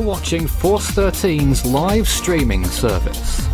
You're watching Force 13's live streaming service.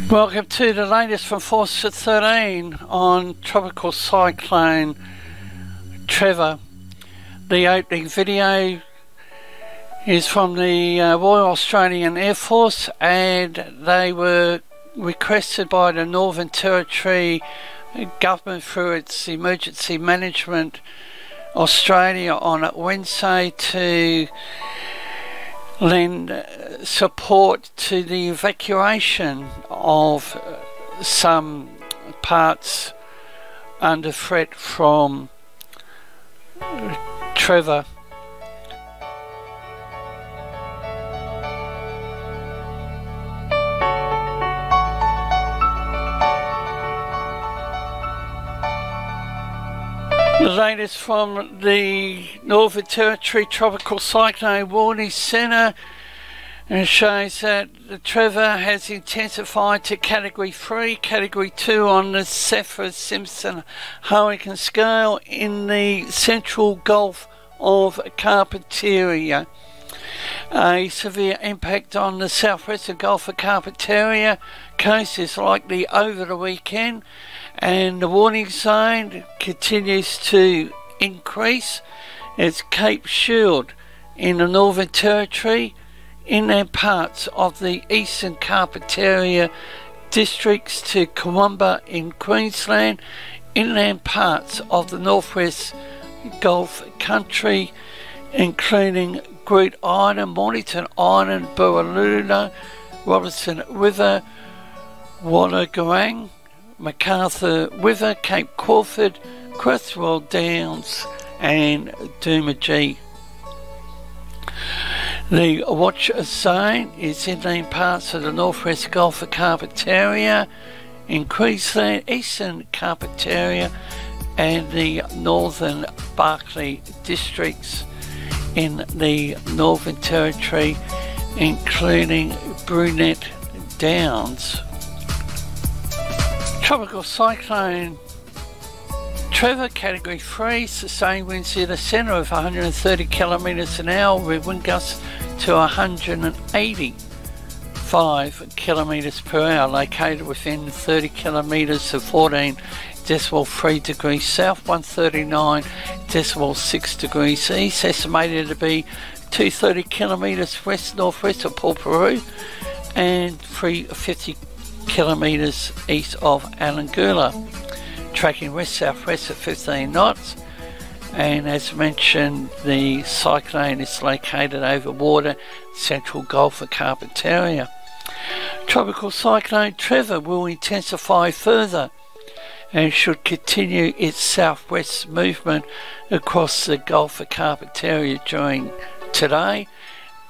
Welcome to the latest from Force 13 on Tropical Cyclone Trevor. The opening video is from the Royal Australian Air Force, and they were requested by the Northern Territory government through its Emergency Management Australia on Wednesday to lend support to the evacuation of some parts under threat from Trevor. The latest from the Northern Territory Tropical Cyclone Warning Centre shows that the Trevor has intensified to Category 3, Category 2 on the Saffir-Simpson hurricane scale in the central Gulf of Carpentaria. A severe impact on the southwestern Gulf of Carpentaria coast is likely over the weekend, and the warning zone continues to increase. It's Cape Shield in the Northern Territory, inland parts of the eastern Carpentaria districts to Koombwa in Queensland, inland parts of the northwest Gulf country including Groote Eylandt, Mornington Island, Balladonia, Robertson River, Wollongong, MacArthur River, Cape Crawford, Cresswell Downs and Doomadgee. The watch zone is inland parts of the northwest Gulf of Carpentaria in Queensland, eastern Carpentaria and the northern Barkly districts in the Northern Territory including Brunette Downs. Tropical Cyclone Trevor, Category 3, sustained winds near the centre of 130 kilometres an hour with wind gusts to 185 kilometres per hour, located within 30 kilometres of 14.3 degrees south, 139.6 degrees east, estimated to be 230 kilometres west-northwest of Port Pirie and 350 kilometres east of Kalgoorlie, tracking west-southwest at 15 knots. And as mentioned, the cyclone is located over water, central Gulf of Carpentaria. Tropical Cyclone Trevor will intensify further and should continue its southwest movement across the Gulf of Carpentaria during today,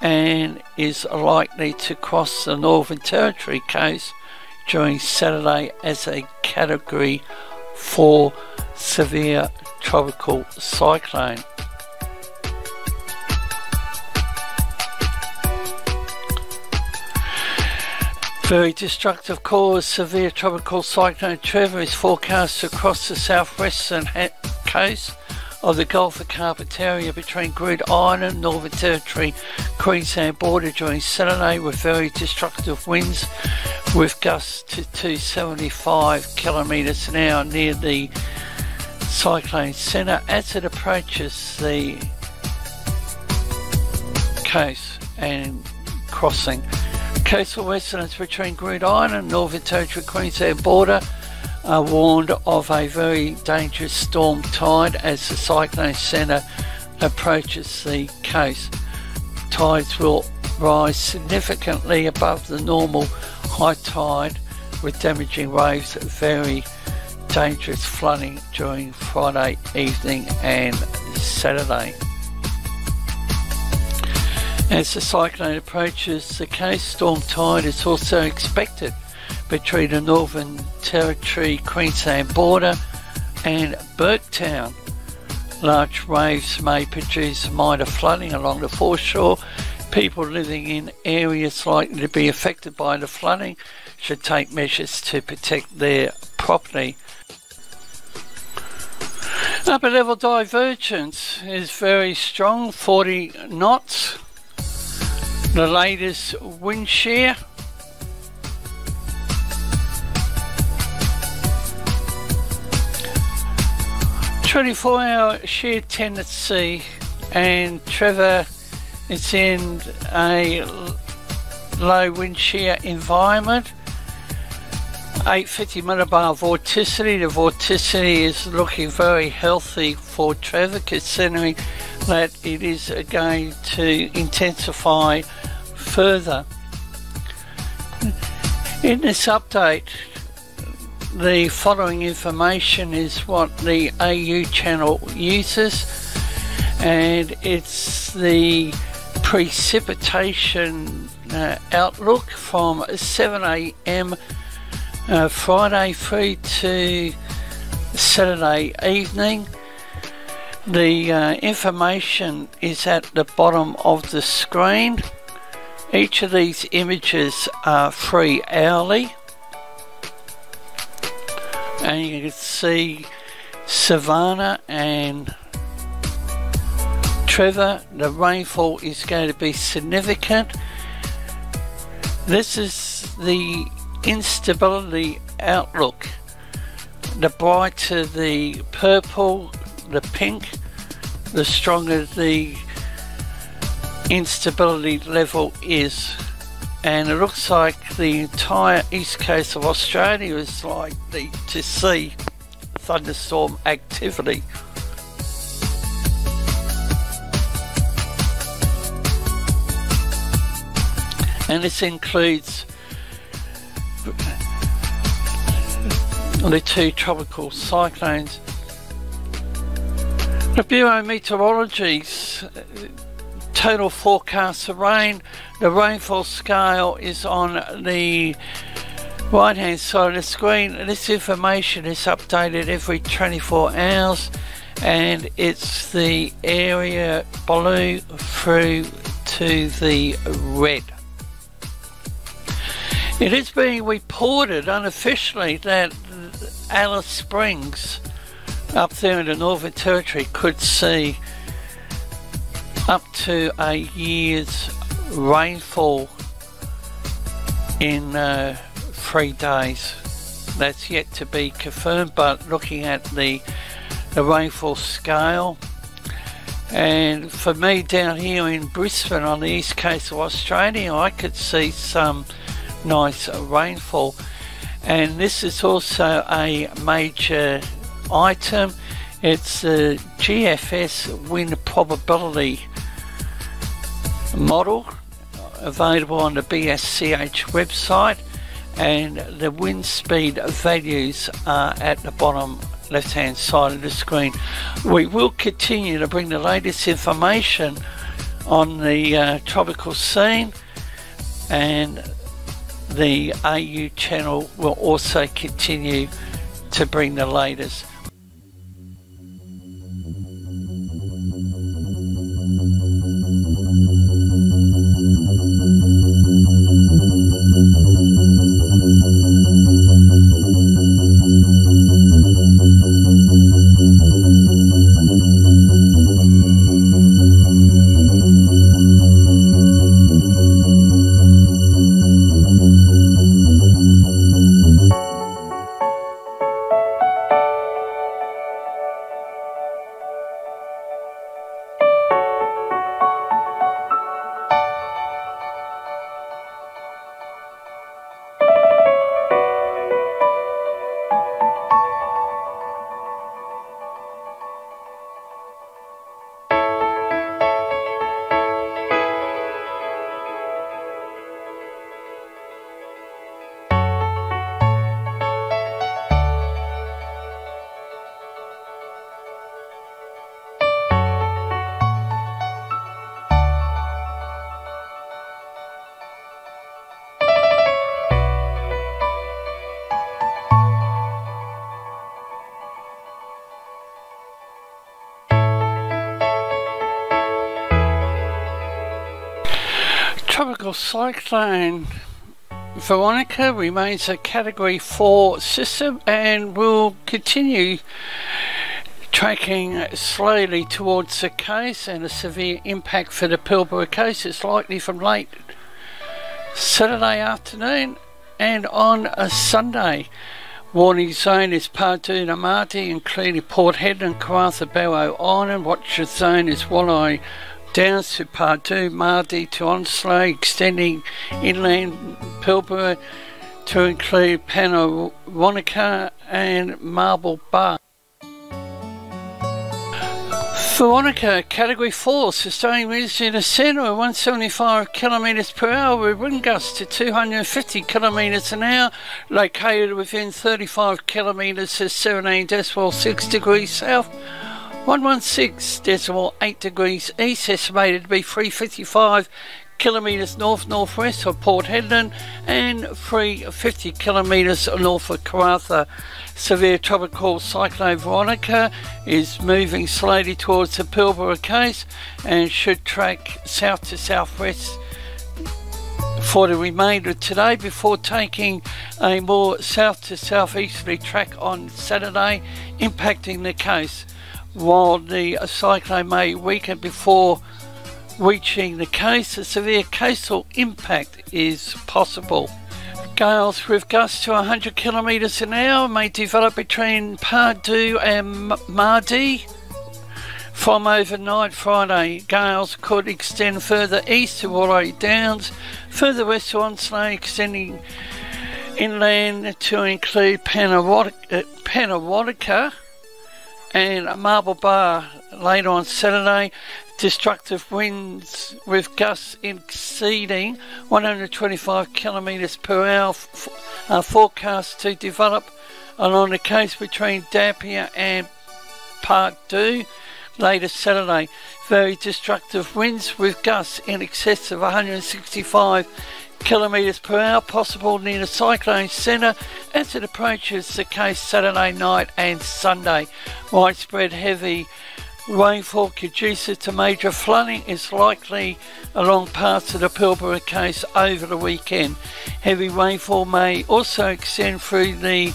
and is likely to cross the Northern Territory coast during Saturday as a Category 4 severe tropical cyclone. Very destructive cause severe tropical cyclone Trevor is forecast to cross the southwestern coast of the Gulf of Carpentaria between Groote Eylandt, Northern Territory, Queensland border during Saturday with very destructive winds with gusts to 275 kilometres an hour near the cyclone centre as it approaches the coast and crossing. Coastal residents between Groote Eylandt, Northern Territory, Queensland border are warned of a very dangerous storm tide as the cyclone centre approaches the coast. Tides will rise significantly above the normal high tide, with damaging waves, very dangerous flooding during Friday evening and Saturday. As the cyclone approaches the coast, storm tide is also expected between the Northern Territory Queensland border and Burketown. Large waves may produce minor flooding along the foreshore. People living in areas likely to be affected by the flooding should take measures to protect their property. Upper level divergence is very strong, 40 knots. The latest wind shear, "24-hour shear tendency," and Trevor is in a low wind shear environment. 850 millibar vorticity. The vorticity is looking very healthy for Trevor, considering that it is going to intensify further. In this update, the following information is what the AU channel uses, and it's the precipitation outlook from 7 a.m. Friday through to Saturday evening. The information is at the bottom of the screen. Each of these images are free hourly, and you can see Savannah and Trevor. The rainfall is going to be significant. This is the instability outlook. The brighter the purple, the pink, the stronger the instability level is. And it looks like the entire east coast of Australia is likely to see thunderstorm activity. And this includes the two tropical cyclones. The Bureau of Meteorology's total forecast of rain. The rainfall scale is on the right hand side of the screen. This information is updated every 24 hours, and it's the area blue through to the red. It is being reported unofficially that Alice Springs up there in the Northern Territory could see up to a year's rainfall in 3 days. That's yet to be confirmed, but looking at the rainfall scale, and for me down here in Brisbane on the east coast of Australia, I could see some nice rainfall. And this is also a major item. It's the GFS wind probability model, available on the BSCH website, and the wind speed values are at the bottom left hand side of the screen. We will continue to bring the latest information on the tropical scene, and the AU channel will also continue to bring the latest. Tropical Cyclone Veronica remains a Category 4 system and will continue tracking slowly towards the coast, and a severe impact for the Pilbara coast is likely from late Saturday afternoon and on a Sunday. Warning zone is Pardue to Mardi, including Port Hedland, Karratha, Barrow Island. Watch zone is Walleye Downs to Pardue, Mardi to Onslow, extending inland Pilbara to include Veronica and Marble Bar. Veronica, Category 4, sustained winds in the centre of 175 km per hour with wind gusts to 250 km an hour, located within 35 km at 17.6 degrees south, 116.8 degrees east, estimated to be 355 kilometres north-northwest of Port Hedland and 350 kilometres north of Karratha. Severe Tropical Cyclone Veronica is moving slowly towards the Pilbara coast and should track south to southwest for the remainder of today before taking a more south to southeasterly track on Saturday, impacting the coast. While the cyclone may weaken before reaching the coast, a severe coastal impact is possible. Gales with gusts to 100 km an hour may develop between Pardue and Mardi from overnight Friday. Gales could extend further east to Walleye Downs, further west to Onslow, extending inland to include Pannawotica and Marble Bar later on Saturday. Destructive winds with gusts exceeding 125 km per hour are forecast to develop along the coast between Dampier and Pardue later Saturday. Very destructive winds with gusts in excess of 165 km per hour possible near the cyclone centre as it approaches the coast Saturday night and Sunday. Widespread heavy rainfall conducive to major flooding is likely along parts of the Pilbara coast over the weekend. Heavy rainfall may also extend through the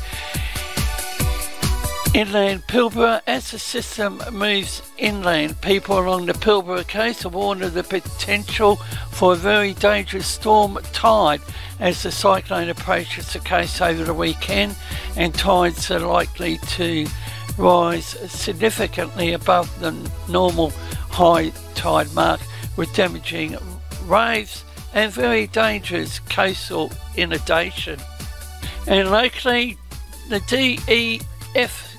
inland Pilbara as the system moves inland. People along the Pilbara coast are warned of the potential for a very dangerous storm tide as the cyclone approaches the coast over the weekend, and tides are likely to rise significantly above the normal high tide mark, with damaging waves and very dangerous coastal inundation. And locally, the DFES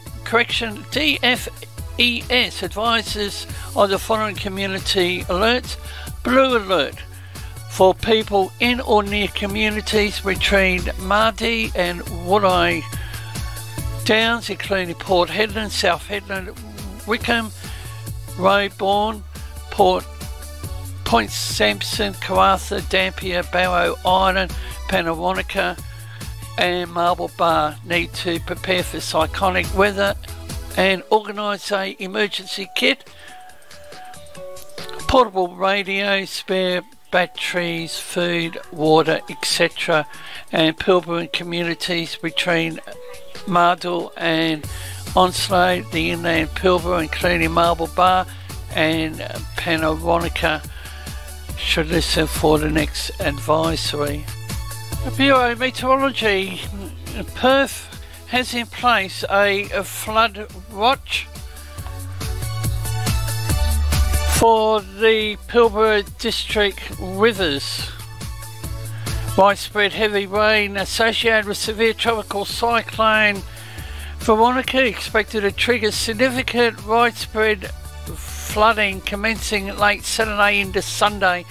advises on the following community alerts. Blue alert for people in or near communities between Mardi and Walleye Downs, including Port Hedland, South Hedland, Wickham, Roebourne, Point Sampson, Karratha, Dampier, Barrow Island, Pannawonica and Marble Bar need to prepare for cyclonic weather and organise a emergency kit, portable radio, spare batteries, food, water, etc. and Pilbara communities between Mardle and Onslow, the inland Pilbara including Marble Bar and Pannawonica should listen for the next advisory. The Bureau of Meteorology in Perth has in place a flood watch for the Pilbara district rivers. Widespread heavy rain associated with severe tropical cyclone Veronica expected to trigger significant widespread flooding commencing late Saturday into Sunday.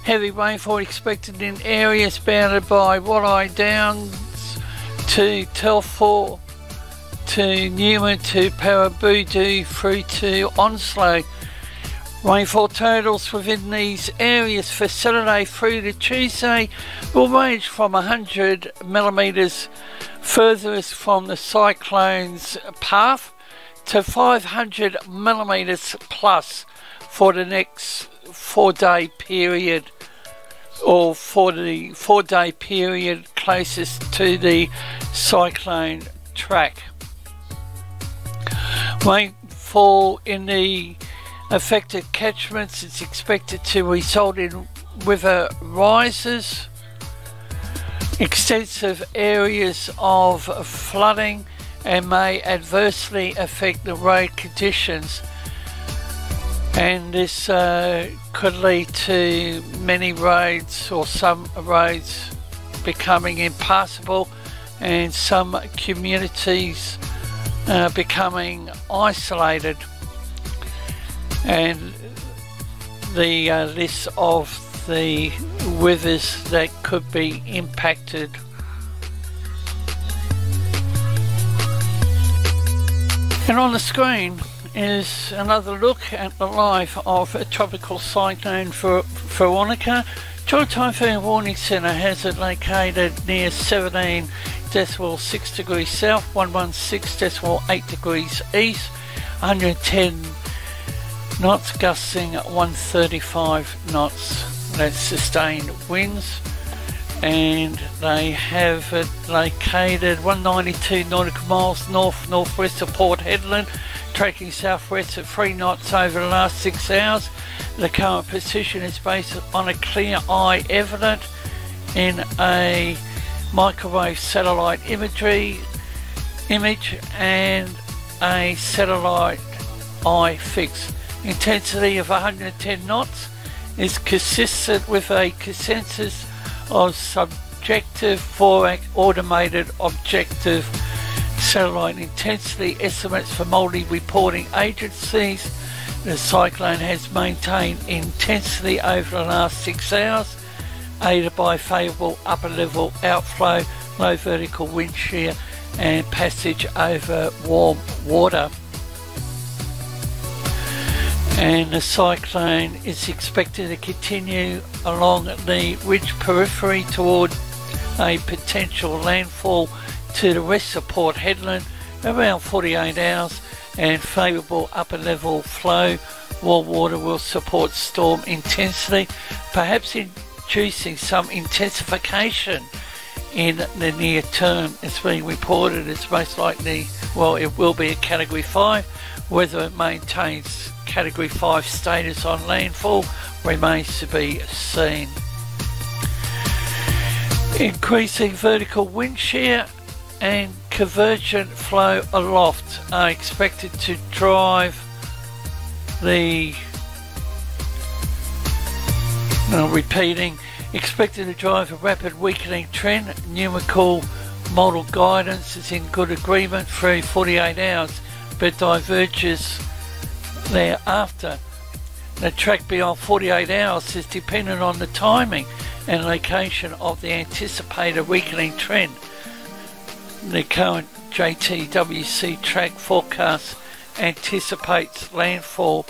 Heavy rainfall expected in areas bounded by Walleye Downs to Telford to Newman to Parabudu through to Onslow. Rainfall totals within these areas for Saturday through to Tuesday will range from 100 millimetres furthest from the cyclone's path to 500 millimetres plus for the next 4-day period. or for the 4-day period closest to the cyclone track. Rainfall in the affected catchments is expected to result in river rises, extensive areas of flooding, and may adversely affect the road conditions, and this could lead to many roads or some roads becoming impassable and some communities becoming isolated. And the list of the rivers that could be impacted. And on the screen is another look at the life of a tropical cyclone Veronica. Joint Typhoon Warning Centre has it located near 17.6 degrees south, 116.8 degrees east, 110 knots, gusting 135 knots. That's sustained winds, and they have it located 192 nautical miles north-northwest of Port Hedland, tracking southwest at 3 knots over the last 6 hours. The current position is based on a clear eye evident in a microwave satellite image and a satellite eye fix. Intensity of 110 knots is consistent with a consensus of subjective for automated objective satellite intensity estimates for multi-reporting agencies. The cyclone has maintained intensity over the last 6 hours, aided by favourable upper level outflow, low vertical wind shear and passage over warm water. And the cyclone is expected to continue along the ridge periphery toward a potential landfall to the west of Port Hedland around 48 hours, and favourable upper level flow. Warm water will support storm intensity, perhaps inducing some intensification in the near term. It's being reported it's most likely, well, it will be a Category 5. Whether it maintains Category 5 status on landfall remains to be seen. Increasing vertical wind shear and convergent flow aloft are expected to drive the expected to drive a rapid weakening trend. Numerical model guidance is in good agreement through 48 hours, but diverges thereafter. The track beyond 48 hours is dependent on the timing and location of the anticipated weakening trend. The current JTWC track forecast anticipates landfall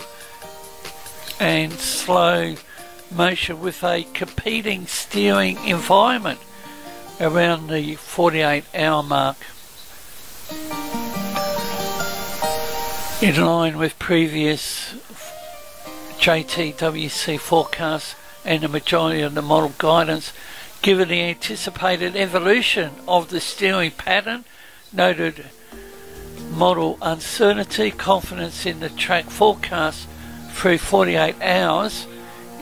and slow motion with a competing steering environment around the 48-hour mark. In line with previous JTWC forecasts and the majority of the model guidance, given the anticipated evolution of the steering pattern, noted model uncertainty, confidence in the track forecast through 48 hours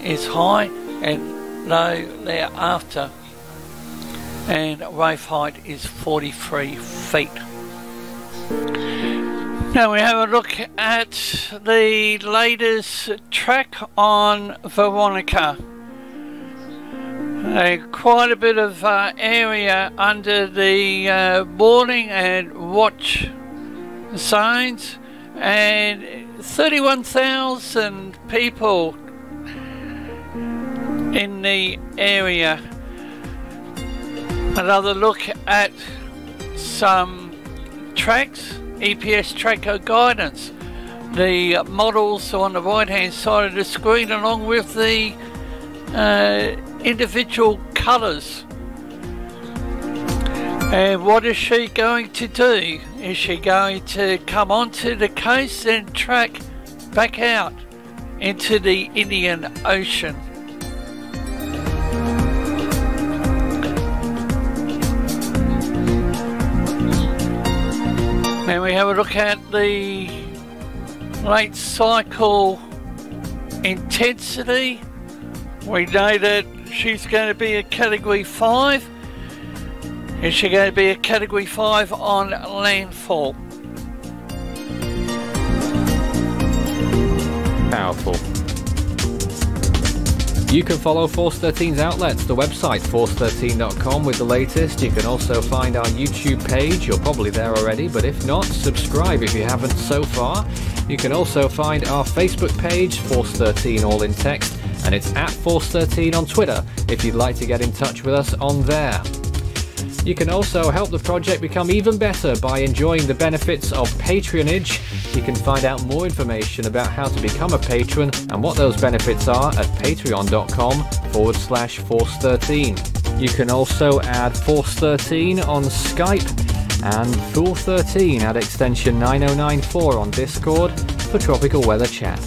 is high and low thereafter, and wave height is 43 feet. Now we have a look at the latest track on Veronica. Quite a bit of area under the warning and watch zones, and 31,000 people in the area. Another look at some tracks, EPS tracker guidance. The models are on the right hand side of the screen along with the individual colours. And what is she going to do? Is she going to come onto the coast and track back out into the Indian Ocean? we have a look at the late cycle intensity. We know that she's going to be a category 5. Is she going to be a category 5 on landfall? Powerful. You can follow Force 13's outlets, the website force13.com with the latest. You can also find our YouTube page. You're probably there already, but if not, subscribe if you haven't so far. You can also find our Facebook page, Force 13 all in text, and it's at Force 13 on Twitter if you'd like to get in touch with us on there. You can also help the project become even better by enjoying the benefits of patronage. You can find out more information about how to become a patron and what those benefits are at patreon.com/Force13. You can also add Force 13 on Skype and Fool 13 at extension 9094 on Discord for tropical weather chat.